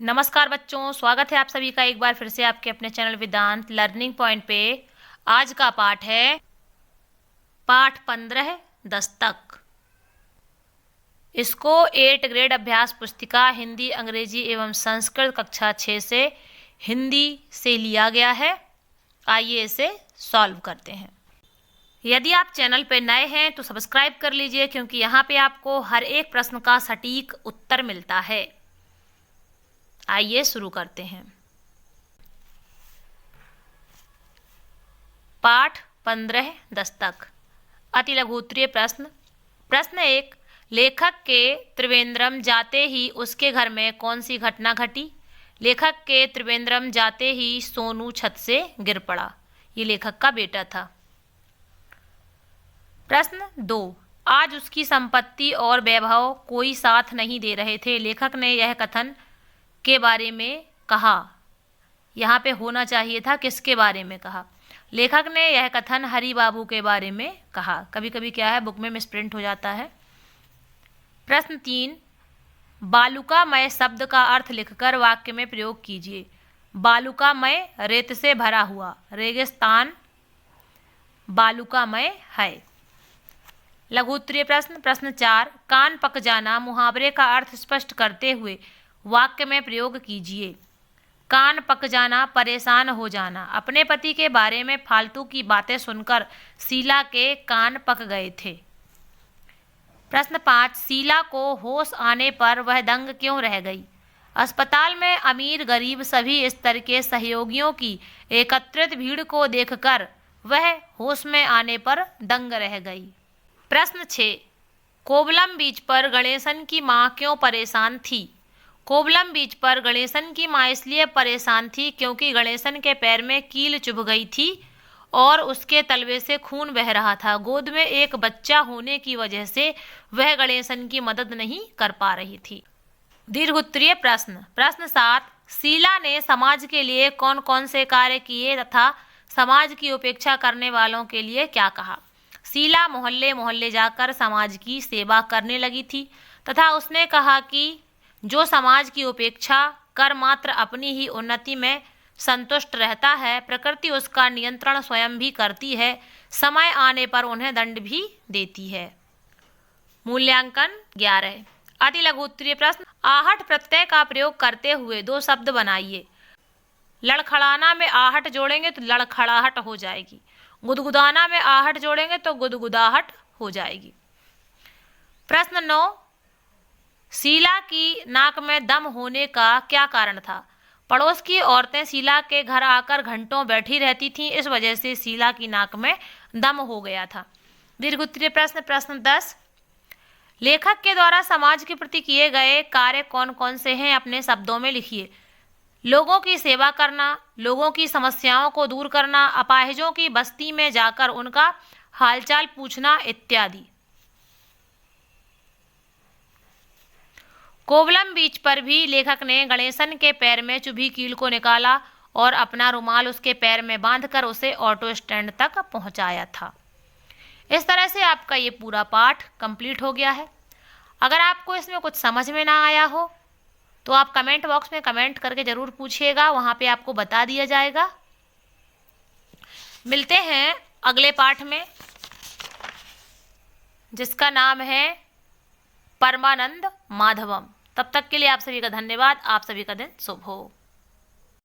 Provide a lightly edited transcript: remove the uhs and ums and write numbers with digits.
नमस्कार बच्चों, स्वागत है आप सभी का एक बार फिर से आपके अपने चैनल वेदांत लर्निंग पॉइंट पे। आज का पाठ है पाठ 15 दस्तक। इसको 8 ग्रेड अभ्यास पुस्तिका हिंदी, अंग्रेजी एवं संस्कृत कक्षा 6 से हिंदी से लिया गया है। आइए इसे सॉल्व करते हैं। यदि आप चैनल पे नए हैं तो सब्सक्राइब कर लीजिए, क्योंकि यहाँ पे आपको हर एक प्रश्न का सटीक उत्तर मिलता है। आइए शुरू करते हैं। पाठ 15 दस्तक। अति लघुत्तरीय प्रश्न। प्रश्न 1, लेखक के त्रिवेंद्रम जाते ही उसके घर में कौन सी घटना घटी? लेखक के त्रिवेंद्रम जाते ही सोनू छत से गिर पड़ा। ये लेखक का बेटा था। प्रश्न 2, आज उसकी संपत्ति और वैभव कोई साथ नहीं दे रहे थे। लेखक ने यह कथन के बारे में कहा। यहाँ पे होना चाहिए था किसके बारे में कहा। लेखक ने यह कथन हरि बाबू के बारे में कहा। कभी कभी क्या है, बुक में मिसप्रिंट हो जाता है। प्रश्न 3, बालुकामय शब्द का अर्थ लिखकर वाक्य में प्रयोग कीजिए। बालुकामय रेत से भरा हुआ, रेगिस्तान बालुकामय है। लघुत्तरीय प्रश्न। प्रश्न 4, कान पक जाना मुहावरे का अर्थ स्पष्ट करते हुए वाक्य में प्रयोग कीजिए। कान पक जाना, परेशान हो जाना। अपने पति के बारे में फालतू की बातें सुनकर शीला के कान पक गए थे। प्रश्न 5, शीला को होश आने पर वह दंग क्यों रह गई? अस्पताल में अमीर गरीब सभी स्तर के सहयोगियों की एकत्रित भीड़ को देखकर वह होश में आने पर दंग रह गई। प्रश्न 6, कोवलम बीच पर गणेशन की मां क्यों परेशान थी? कोवलम बीच पर गणेशन की मां इसलिए परेशान थी क्योंकि गणेशन के पैर में कील चुभ गई थी और उसके तलवे से खून बह रहा था। गोद में एक बच्चा होने की वजह से वह गणेशन की मदद नहीं कर पा रही थी। दीर्घोत्तरीय प्रश्न। प्रश्न 7, शीला ने समाज के लिए कौन कौन से कार्य किए तथा समाज की उपेक्षा करने वालों के लिए क्या कहा? शीला मोहल्ले मोहल्ले जाकर समाज की सेवा करने लगी थी तथा उसने कहा कि जो समाज की उपेक्षा कर मात्र अपनी ही उन्नति में संतुष्ट रहता है, प्रकृति उसका नियंत्रण स्वयं भी करती है, समय आने पर उन्हें दंड भी देती है। मूल्यांकन 11। अति लघुत्तरीय प्रश्न। आहट प्रत्यय का प्रयोग करते हुए 2 शब्द बनाइए। लड़खड़ाना में आहट जोड़ेंगे तो लड़खड़ाहट हो जाएगी। गुदगुदाना में आहट जोड़ेंगे तो गुदगुदाहट हो जाएगी। प्रश्न 9, शीला की नाक में दम होने का क्या कारण था? पड़ोस की औरतें शीला के घर आकर घंटों बैठी रहती थीं, इस वजह से शीला की नाक में दम हो गया था। दीर्घोत्तरीय प्रश्न। प्रश्न 10, लेखक के द्वारा समाज के प्रति किए गए कार्य कौन कौन से हैं? अपने शब्दों में लिखिए। लोगों की सेवा करना, लोगों की समस्याओं को दूर करना, अपाहिजों की बस्ती में जाकर उनका हालचाल पूछना इत्यादि। कोवलम बीच पर भी लेखक ने गणेशन के पैर में चुभी कील को निकाला और अपना रुमाल उसके पैर में बांधकर उसे ऑटो स्टैंड तक पहुंचाया था। इस तरह से आपका ये पूरा पाठ कंप्लीट हो गया है। अगर आपको इसमें कुछ समझ में ना आया हो तो आप कमेंट बॉक्स में कमेंट करके ज़रूर पूछिएगा, वहाँ पे आपको बता दिया जाएगा। मिलते हैं अगले पाठ में, जिसका नाम है परमानंद माधवम। तब तक के लिए आप सभी का धन्यवाद। आप सभी का दिन शुभ हो।